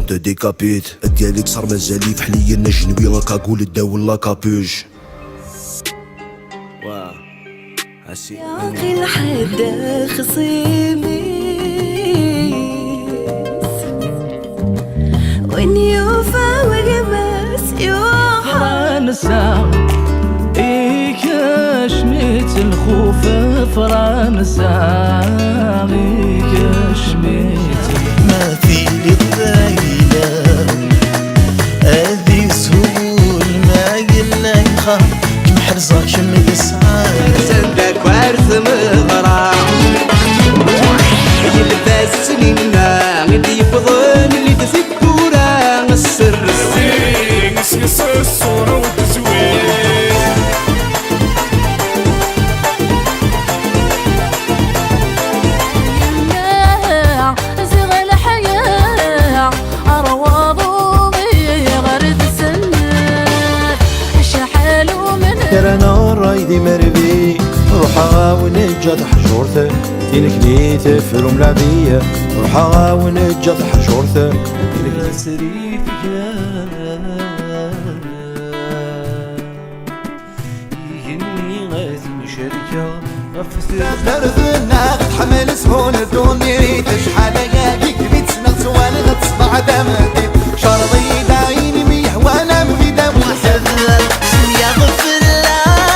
te décapite ديالك صار مازالي فحليا الجنوي لا كاغول الداول لا كابوج واه عسي يا حدا خصيمي وين يوفى وقماس يوحى فرنسا إيكاش ميت الخوف فرنسا إيكاش ميت ما في للذايلة هذي سهول ما قلنا يخاف كم حرزة كم يسعى صدق وارث مغرى يلبس سنينا اللي يفضل اللي تسكورا السر نسيس الصورة والتزوير زغ الحياة أرواضو غرد السنة شحالو من كرنا رايدي مربي روحها ونجد حجورته دينك بيته فروم لعبية روحها ونجد حجورته دينك سريف يهني غازي مشاركة نرثنا تحمل سهول دوني تشحال ياك بيت سنة سوال غتصبع دمتي شرطي دايني ميه وانا مفيدا محسد سميا غفل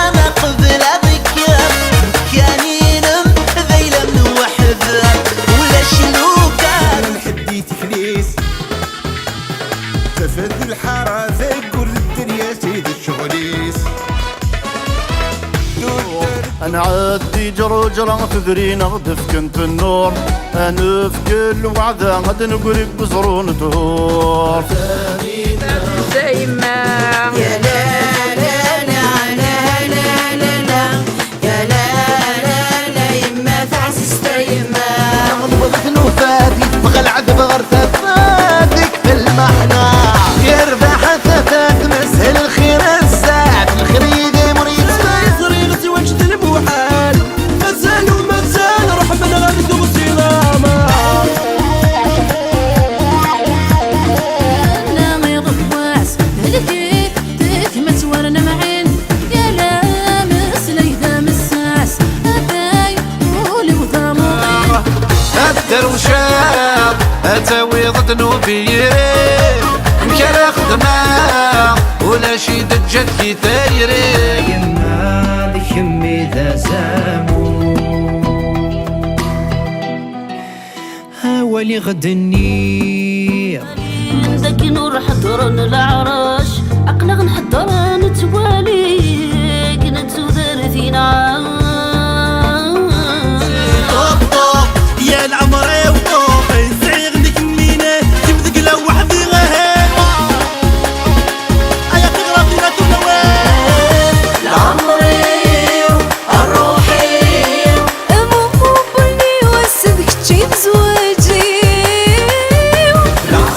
انا قبل ذكر كانينم ذيلا من وحدة ولا شنو كان حديتي فليس تفد الحارة ذكر الدنيا سيد الشغليس انا عدي جرجرة تدري نغدف كنت النور انا في كل وعدة غد نقرب بزرون تهور دايما يا لا لا لا لا لا لا لا يا لا لا لا يما تعسس يما نغضبك نوفاتي بغى العذب غرفة فاتك في المحنة يربح ثفات مسهل الخير الساعة الخريد مريد صريغتي وجد المحال مازال ومازال روح من غد وسلامة أنا ما يضواس هلكيك ديك متورنا معين يا لامس ليدا مساس أباي قولي وضامي الدروشات أتاوي ضد نوبيري مكان خدمة ولا شي دجات كي تايري يما ذي يمي ذا سامو هاولي غد النير ذاك نور حضرن العراش عقلك نحضرن توالي كنت ذرثينا طوب يا العمري وطوب يزعيغ لك منينه تمذق لو وحدي غهيب ايا تغرب لنا تنوين العمري الروحي مبني وسبك تجيب زواجي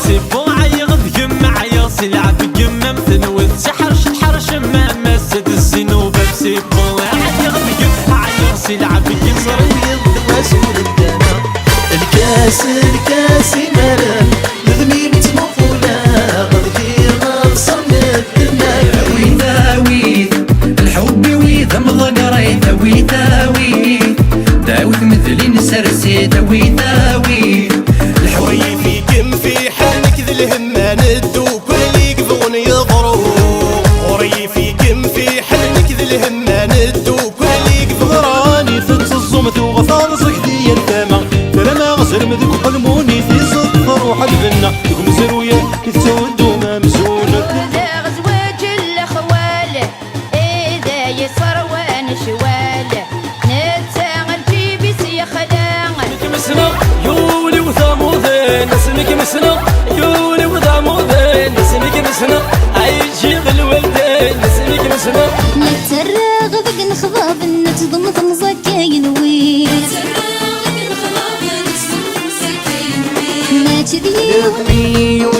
سيبو عيغد جمع ياصي لعب جمم ثنوذ سحرش الحرش ما مسد الزنوب بسيبو عيغد جمع ياصي لعب جمر واسود الدنا الكاس مرم لذمي متمفولة غدي غصر مثلنا ثاويت الحب ويث مضقري ثاويت مثلي نسرسي ثاويت الحوي في كم في حالك ذي الهمان الدوب اللي يقضون يضرو وري في كم في حالك ذي الهمان الدوب اللي يقضراني ثلث الزمت وغصان صكدي الفما ترى غسر مذك حلموني في صدق روح البنا لكم زروية يتسودوا ما مسولة لا زواج الاخوال اذا يسر وانا شوال نتاغل جيبي سي خلان مسنا يولي وثاموذين نسمك مسنا يولي وثاموذين نسمك مسنا عيجيب الولدين نسمك مسنا نتراغ ذق نخضاب نتضم ثمزك ينوي ما تذيب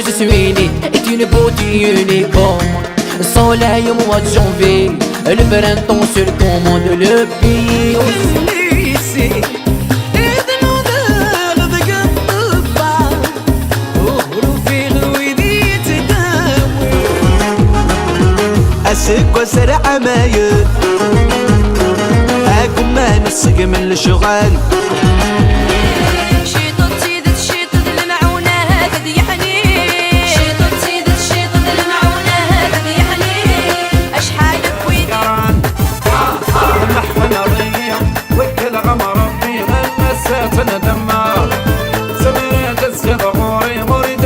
je suis né est une beauté uniforme. Le soleil au mois de janvier, le printemps sur ton monde, le pays aussi. سكوا سرع عمايل هاكم ما نسق من الشغال شيطان تزيد شيطان المعونة هكذا يحنين شيطان تزيد شيطان المعونة هكذا يحنين أشحال بويدي محفن الريح وكل غمر ربي غلسات ندمار سميت الزيد غوري مريد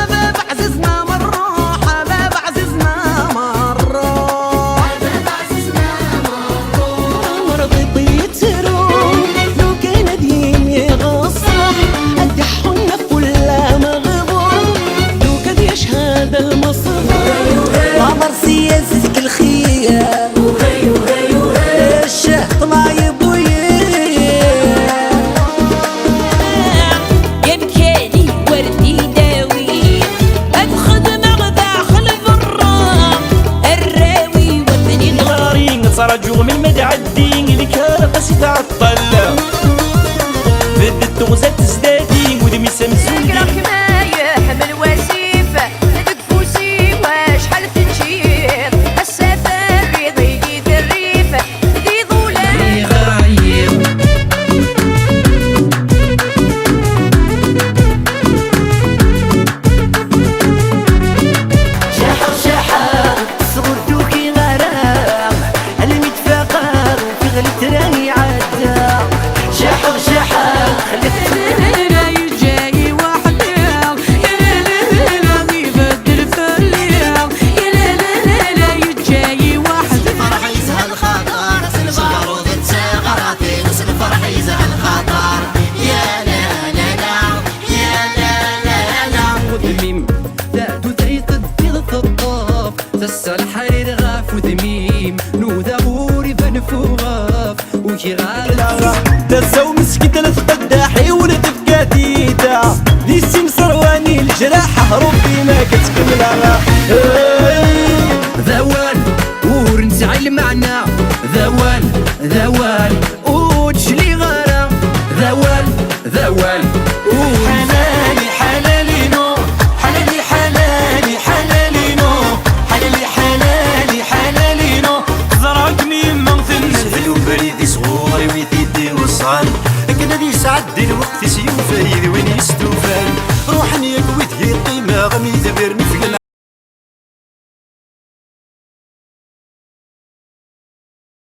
باب عزيزنا مروحة باب عزيزنا مروح باب عزيزنا مرضي بيتروح لو كان دين يغصح أدحنا في كل مغبور لو كان يشهد المصبر عمر سياستك الخير الشهط ما يبويه يا مكاني وردي داوي أدخل مغدا خلف الرام الراوي وثني غارين صار جوع من متعدين اللي كان قاسي تعطل بدت تغزى تزدادي ودمي سمسون فكرك ما يحمل وسيفة لدك فوسي وشحال تنشير السفر يضيقي الريفة ذي ظلام شحر شحر صغرتو كي غرام اللي متفاقر في غلت راني عدا شحر شحر خليت لا يجاي واحد يا لا لا يبدل فليا يا لا يجاي واحد فرح يزهى الخطر سنبارود تساغراتي سنفرح يزهى الخطر يا لا لا لا يا لا لا لا ذميم ذات ذيت الديض الطاف تسى الحرير غاف وذميم نوذا غوري فنفو غاف وكي غاف تساو مسكت لتقداحي ولد فكاتيتا لي سيم صرواني الجراحة ربي ما كتكملها ذوال ورنسعي المعنى ذوال ذوال وتشلي غارة ذوال ذوال حلالي حلالي نو حلالي حلالي حلالي نو حلالي حلالي حلالي نو زراك مين مغثن سهل بريدي صغوري ويدي وصال كنا دي سعد الوقت سيوفايد وين يستوفان روحني يك ويدي قيمة غمي